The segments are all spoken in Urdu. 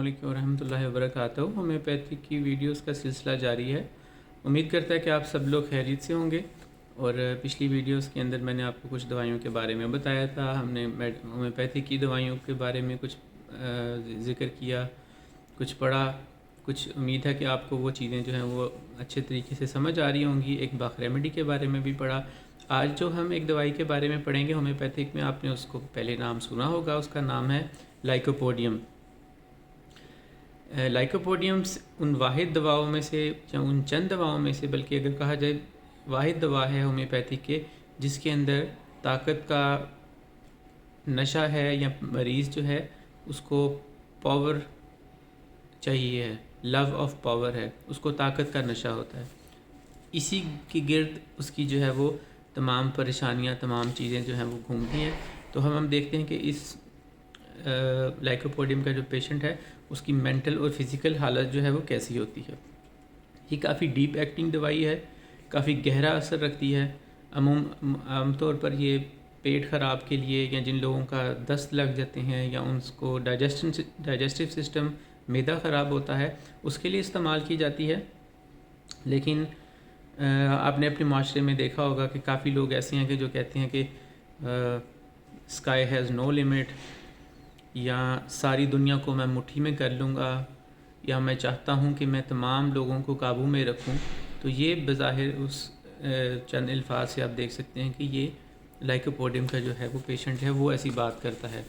علیکم ورحمۃ اللہ وبرکاتہ۔ ہومیوپیتھی کی ویڈیوز کا سلسلہ جاری ہے۔ امید کرتا ہے کہ آپ سب لوگ خیریت سے ہوں گے۔ اور پچھلی ویڈیوز کے اندر میں نے آپ کو کچھ دوائیوں کے بارے میں بتایا تھا، ہم نے ہومیوپیتھی کی دوائیوں کے بارے میں کچھ ذکر کیا، کچھ پڑھا، کچھ امید ہے کہ آپ کو وہ چیزیں جو ہیں وہ اچھے طریقے سے سمجھ آ رہی ہوں گی۔ ایک باخ ریمیڈی کے بارے میں بھی پڑھا۔ آج جو ہم ایک دوائی کے بارے میں پڑھیں گے ہومیوپیتھک میں، آپ نے اس کو پہلے نام سنا ہوگا، اس کا نام ہے لائکوپوڈیم۔ لائکوپوڈیمس ان واحد دواؤں میں سے یا ان چند دواؤں میں سے، بلکہ اگر کہا جائے واحد دوا ہے ہومیوپیتھی کے جس کے اندر طاقت کا نشہ ہے، یا مریض جو ہے اس کو پاور چاہیے ہے، لو آف پاور ہے، اس کو طاقت کا نشہ ہوتا ہے، اسی کی گرد اس کی جو ہے وہ تمام پریشانیاں، تمام چیزیں جو ہیں وہ گھومتی ہیں۔ تو ہم دیکھتے ہیں کہ اس لائکوپوڈیم کا جو پیشنٹ ہے اس کی مینٹل اور فزیکل حالت جو ہے وہ کیسی ہوتی ہے۔ یہ کافی ڈیپ ایکٹنگ دوائی ہے، کافی گہرا اثر رکھتی ہے۔ عام طور پر یہ پیٹ خراب کے لیے، یا جن لوگوں کا دست لگ جاتے ہیں، یا ان کو ڈائجسٹو سسٹم معدہ خراب ہوتا ہے، اس کے لیے استعمال کی جاتی ہے۔ لیکن آپ نے اپنے معاشرے میں دیکھا ہوگا کہ کافی لوگ ایسے ہیں کہ جو کہتے ہیں کہ اسکائی ہیز نو لمٹ، یا ساری دنیا کو میں مٹھی میں کر لوں گا، یا میں چاہتا ہوں کہ میں تمام لوگوں کو قابو میں رکھوں۔ تو یہ بظاہر اس چند الفاظ سے آپ دیکھ سکتے ہیں کہ یہ لائکوپوڈیم کا جو ہے وہ پیشنٹ ہے، وہ ایسی بات کرتا ہے،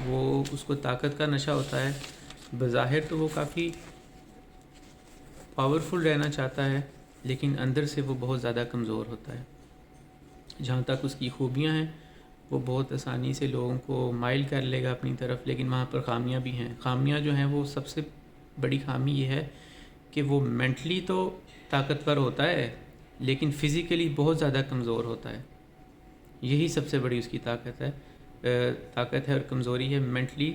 وہ اس کو طاقت کا نشہ ہوتا ہے۔ بظاہر تو وہ کافی پاورفل رہنا چاہتا ہے، لیکن اندر سے وہ بہت زیادہ کمزور ہوتا ہے۔ جہاں تک اس کی خوبیاں ہیں، وہ بہت آسانی سے لوگوں کو مائل کر لے گا اپنی طرف، لیکن وہاں پر خامیاں بھی ہیں۔ خامیاں جو ہیں وہ سب سے بڑی خامی یہ ہے کہ وہ مینٹلی تو طاقتور ہوتا ہے، لیکن فزیکلی بہت زیادہ کمزور ہوتا ہے۔ یہی سب سے بڑی اس کی طاقت ہے اور کمزوری ہے، مینٹلی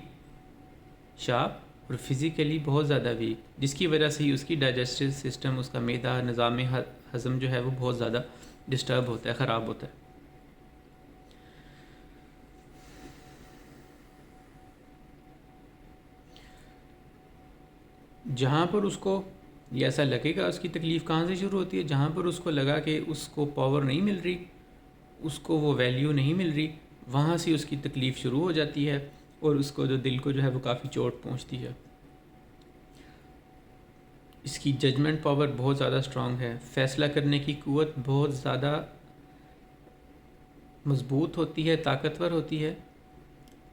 شارپ اور فزیکلی بہت زیادہ ویک، جس کی وجہ سے ہی اس کی ڈائجسٹو سسٹم، اس کا معدہ، نظام ہضم جو ہے وہ بہت زیادہ ڈسٹرب ہوتا ہے، خراب ہوتا ہے۔ جہاں پر اس کو یہ ایسا لگے گا، اس کی تکلیف کہاں سے شروع ہوتی ہے؟ جہاں پر اس کو لگا کہ اس کو پاور نہیں مل رہی، اس کو وہ ویلیو نہیں مل رہی، وہاں سے اس کی تکلیف شروع ہو جاتی ہے، اور اس کو جو دل کو جو ہے وہ کافی چوٹ پہنچتی ہے۔ اس کی ججمنٹ پاور بہت زیادہ اسٹرانگ ہے، فیصلہ کرنے کی قوت بہت زیادہ مضبوط ہوتی ہے، طاقتور ہوتی ہے۔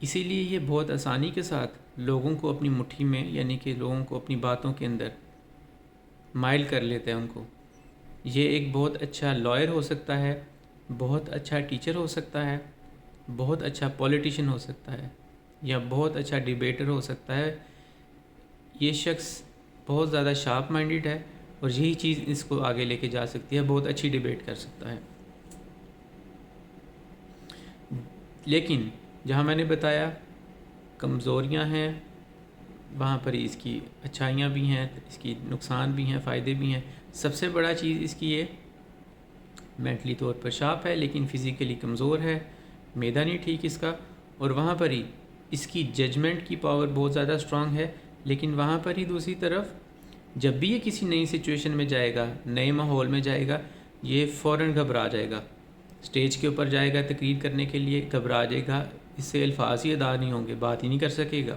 اسی لیے یہ بہت آسانی کے ساتھ لوگوں کو اپنی مٹھی میں، یعنی کہ لوگوں کو اپنی باتوں کے اندر مائل کر لیتے ہیں ان کو۔ یہ ایک بہت اچھا لائر ہو سکتا ہے، بہت اچھا ٹیچر ہو سکتا ہے، بہت اچھا پولیٹیشین ہو سکتا ہے، یا بہت اچھا ڈیبیٹر ہو سکتا ہے۔ یہ شخص بہت زیادہ شارپ مائنڈڈ ہے، اور یہی چیز اس کو آگے لے کے جا سکتی ہے، بہت اچھی ڈیبیٹ کر سکتا ہے۔ لیکن جہاں میں نے بتایا کمزوریاں ہیں، وہاں پر اس کی اچھائیاں بھی ہیں، اس کی نقصان بھی ہیں، فائدے بھی ہیں۔ سب سے بڑا چیز اس کی یہ مینٹلی طور پر شارپ ہے، لیکن فزیکلی کمزور ہے، معدہ نہیں ٹھیک اس کا، اور وہاں پر ہی اس کی ججمنٹ کی پاور بہت زیادہ اسٹرانگ ہے، لیکن وہاں پر ہی دوسری طرف جب بھی یہ کسی نئی سچویشن میں جائے گا، نئے ماحول میں جائے گا، یہ فوراً گھبرا جائے گا۔ اسٹیج کے اوپر جائے گا تقریر کرنے کے لیے، گھبرا جائے گا، اس سے الفاظ ہی ادا نہیں ہوں گے، بات ہی نہیں کر سکے گا۔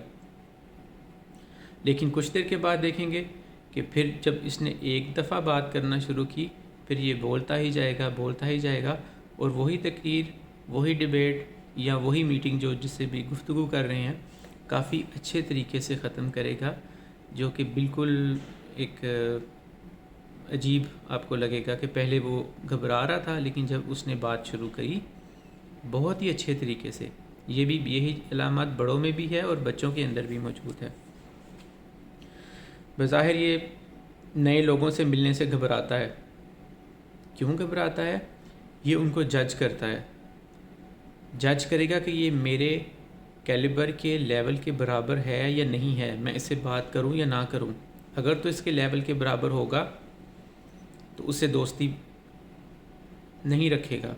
لیکن کچھ دیر کے بعد دیکھیں گے کہ پھر جب اس نے ایک دفعہ بات کرنا شروع کی، پھر یہ بولتا ہی جائے گا، بولتا ہی جائے گا، اور وہی تقریر، وہی ڈیبیٹ یا وہی میٹنگ جو جس سے بھی گفتگو کر رہے ہیں، کافی اچھے طریقے سے ختم کرے گا، جو کہ بالکل ایک عجیب آپ کو لگے گا کہ پہلے وہ گھبرا رہا تھا، لیکن جب اس نے بات شروع کی بہت ہی اچھے طریقے سے۔ یہی علامات بڑوں میں بھی ہے اور بچوں کے اندر بھی موجود ہے۔ بظاہر یہ نئے لوگوں سے ملنے سے گھبراتا ہے۔ کیوں گھبراتا ہے؟ یہ ان کو جج کرتا ہے، جج کرے گا کہ یہ میرے کیلیبر کے لیول کے برابر ہے یا نہیں ہے، میں اس سے بات کروں یا نہ کروں۔ اگر تو اس کے لیول کے برابر ہوگا تو اس سے دوستی نہیں رکھے گا،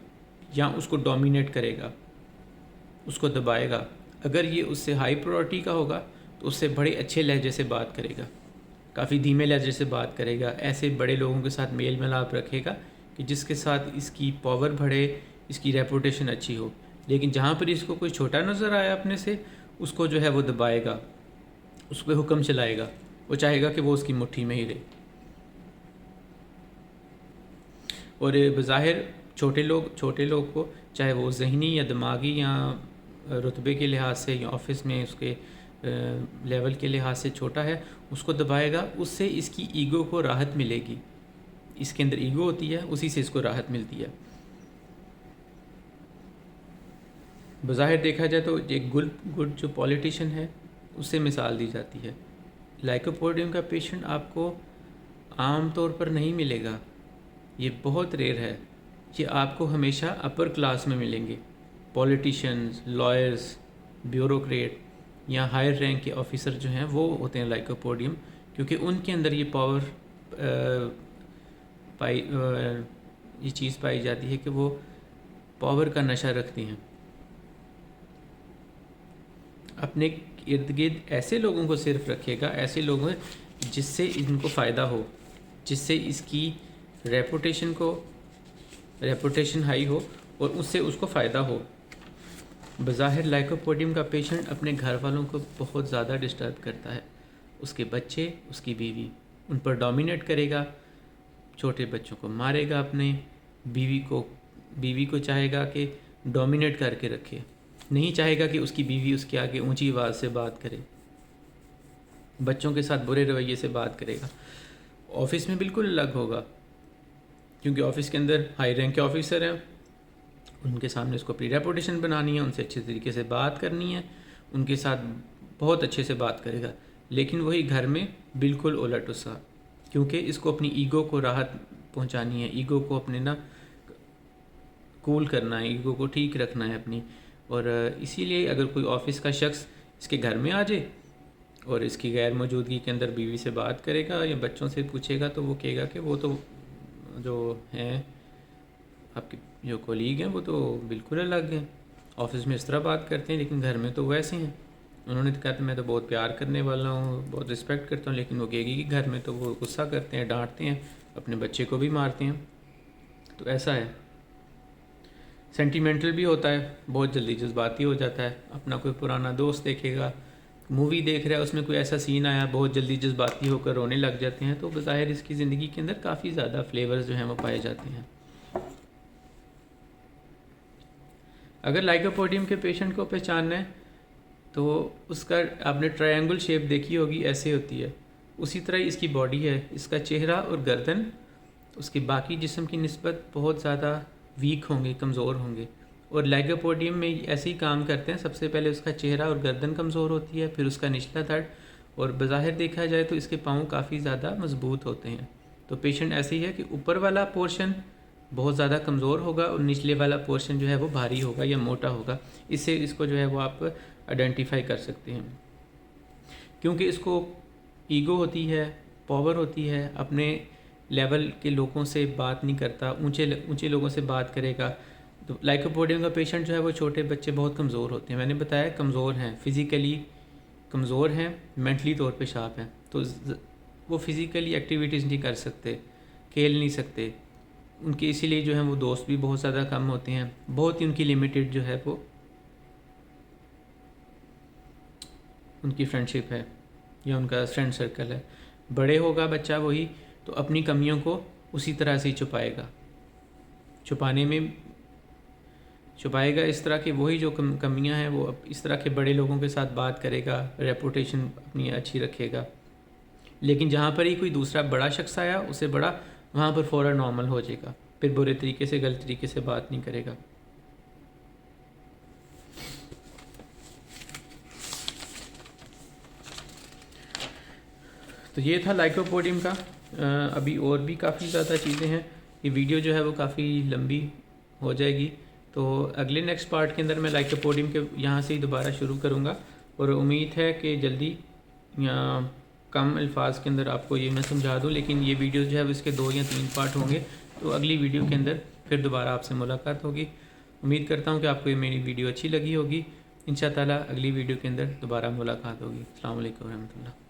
یا اس کو ڈومینیٹ کرے گا، اس کو دبائے گا۔ اگر یہ اس سے ہائی پرائورٹی کا ہوگا تو اس سے بڑے اچھے لہجے سے بات کرے گا، کافی دھیمے لہجے سے بات کرے گا، ایسے بڑے لوگوں کے ساتھ میل ملاپ رکھے گا کہ جس کے ساتھ اس کی پاور بڑھے، اس کی ریپوٹیشن اچھی ہو۔ لیکن جہاں پر اس کو کوئی چھوٹا نظر آیا اپنے سے، اس کو جو ہے وہ دبائے گا، اس پہ حکم چلائے گا، وہ چاہے گا کہ وہ اس کی مٹھی میں ہی رہے۔ اور بظاہر چھوٹے لوگ کو، چاہے وہ ذہنی یا دماغی یا رتبے کے لحاظ سے یا آفس میں اس کے لیول کے لحاظ سے چھوٹا ہے، اس کو دبائے گا، اس سے اس کی ایگو کو راحت ملے گی۔ اس کے اندر ایگو ہوتی ہے، اسی سے اس کو راحت ملتی ہے۔ بظاہر دیکھا جائے تو ایک گڈ جو پولیٹیشین ہے، اس سے مثال دی جاتی ہے۔ لائکوپوڈیم کا پیشنٹ آپ کو عام طور پر نہیں ملے گا، یہ بہت ریئر ہے۔ یہ آپ کو ہمیشہ اپر کلاس میں ملیں گے، پولیٹیشینز، لائرز، بیوروکریٹ یا ہائر رینک کے آفیسر جو ہیں وہ ہوتے ہیں لائکوپوڈیم، کیونکہ ان کے اندر یہ پاور یہ چیز پائی جاتی ہے کہ وہ پاور کا نشہ رکھتی ہیں۔ اپنے ارد گرد ایسے لوگوں کو صرف رکھے گا، ایسے لوگوں جس سے ان کو فائدہ ہو، جس سے اس کی ریپوٹیشن ہائی ہو اور اس سے اس کو فائدہ ہو۔ بظاہر لائکوپوڈیم کا پیشنٹ اپنے گھر والوں کو بہت زیادہ ڈسٹرب کرتا ہے، اس کے بچے، اس کی بیوی، ان پر ڈومینیٹ کرے گا، چھوٹے بچوں کو مارے گا، اپنے بیوی کو چاہے گا کہ ڈومینیٹ کر کے رکھے، نہیں چاہے گا کہ اس کی بیوی اس کے آگے اونچی آواز سے بات کرے، بچوں کے ساتھ برے رویے سے بات کرے گا۔ آفس میں بالکل الگ ہوگا، کیونکہ آفس کے اندر ہائی رینک کے آفیسر ہیں، ان کے سامنے اس کو اپنی ریپوٹیشن بنانی ہے، ان سے اچھے طریقے سے بات کرنی ہے، ان کے ساتھ بہت اچھے سے بات کرے گا۔ لیکن وہی گھر میں بالکل الٹ اس کا، کیونکہ اس کو اپنی ایگو کو راحت پہنچانی ہے، ایگو کو اپنے کول کرنا ہے، ایگو کو ٹھیک رکھنا ہے اپنی۔ اور اسی لیے اگر کوئی آفس کا شخص اس کے گھر میں آ جائے اور اس کی غیر موجودگی کے اندر بیوی سے بات کرے گا یا بچوں سے پوچھے گا، تو وہ کہے گا کہ وہ تو جو ہیں آپ کے جو کولیگ ہیں وہ تو بالکل الگ ہیں، آفس میں اس طرح بات کرتے ہیں لیکن گھر میں تو ویسے ہیں۔ انہوں نے کہا کہ میں تو بہت پیار کرنے والا ہوں، بہت رسپیکٹ کرتا ہوں، لیکن وہ کہے گی کہ گھر میں تو وہ غصہ کرتے ہیں، ڈانٹتے ہیں، اپنے بچے کو بھی مارتے ہیں۔ تو ایسا ہے۔ سینٹیمنٹل بھی ہوتا ہے، بہت جلدی جذباتی ہو جاتا ہے، اپنا کوئی پرانا دوست دیکھے گا، مووی دیکھ رہا ہے، اس میں کوئی ایسا سین آیا، بہت جلدی جذباتی ہو کر رونے لگ جاتے ہیں۔ تو بظاہر اس کی زندگی کے اندر کافی زیادہ فلیورز جو ہیں وہ پائے جاتے ہیں۔ اگر لائکوپوڈیم کے پیشنٹ کو پہچاننا ہے تو اس کا آپ نے ٹرائنگل شیپ دیکھی ہوگی، ایسے ہوتی ہے، اسی طرح اس کی باڈی ہے، اس کا چہرہ اور گردن اس کی باقی جسم کی نسبت بہت زیادہ ویک ہوں گے، کمزور ہوں گے۔ اور لائکوپوڈیم میں ایسے ہی کام کرتے ہیں، سب سے پہلے اس کا چہرہ اور گردن کمزور ہوتی ہے، پھر اس کا نچلا دھڑ، اور بظاہر دیکھا جائے تو اس کے پاؤں کافی زیادہ مضبوط ہوتے ہیں۔ تو پیشنٹ ایسے ہی ہے کہ اوپر والا پورشن بہت زیادہ کمزور ہوگا اور نچلے والا پورشن جو ہے وہ بھاری ہوگا یا موٹا ہوگا۔ اس سے اس کو جو ہے وہ آپ آئیڈینٹیفائی کر سکتے ہیں، کیونکہ اس کو ایگو ہوتی ہے، پاور ہوتی ہے، اپنے لیول کے لوگوں سے بات نہیں کرتا، اونچے لوگوں سے بات کرے گا۔ تو لائکوپوڈیم کا پیشنٹ جو ہے وہ چھوٹے بچے بہت کمزور ہوتے ہیں، میں نے بتایا کمزور ہیں، فزیکلی کمزور ہیں، مینٹلی طور پہ شارپ ہیں، تو وہ فزیکلی ایکٹیویٹیز نہیں کر سکتے، کھیل نہیں سکتے، ان کے اسی لیے جو ہیں وہ دوست بھی بہت زیادہ کم ہوتے ہیں، بہت ہی ان کی لمیٹڈ جو ہے وہ ان کی فرینڈشپ ہے یا ان کا فرینڈ سرکل ہے۔ بڑے ہوگا بچہ وہی تو اپنی کمیوں کو اسی طرح سے چھپائے گا، چھپائے گا اس طرح کہ وہی جو کمیاں ہیں وہ اس طرح کے بڑے لوگوں کے ساتھ بات کرے گا، ریپوٹیشن اپنی اچھی رکھے گا۔ لیکن جہاں پر ہی کوئی دوسرا بڑا شخص آیا، اسے بڑا، وہاں پر فوراً نارمل ہو جائے گا، پھر برے طریقے سے غلط طریقے سے بات نہیں کرے گا۔ تو یہ تھا لائکوپوڈیم کا۔ ابھی اور بھی کافی زیادہ چیزیں ہیں، یہ ویڈیو جو ہے وہ کافی لمبی ہو جائے گی، تو اگلے نیکسٹ پارٹ کے اندر میں لائکوپوڈیم کے یہاں سے ہی دوبارہ شروع کروں گا، اور امید ہے کہ جلدی یا کم الفاظ کے اندر آپ کو یہ میں سمجھا دوں، لیکن یہ ویڈیو جو ہے وہ اس کے 2 یا 3 پارٹ ہوں گے، تو اگلی ویڈیو کے اندر پھر دوبارہ آپ سے ملاقات ہوگی۔ امید کرتا ہوں کہ آپ کو یہ میری ویڈیو اچھی لگی ہوگی، انشاء تعالیٰ اگلی ویڈیو کے اندر دوبارہ ملاقات ہوگی. السلام علیکم ورحمۃ اللہ.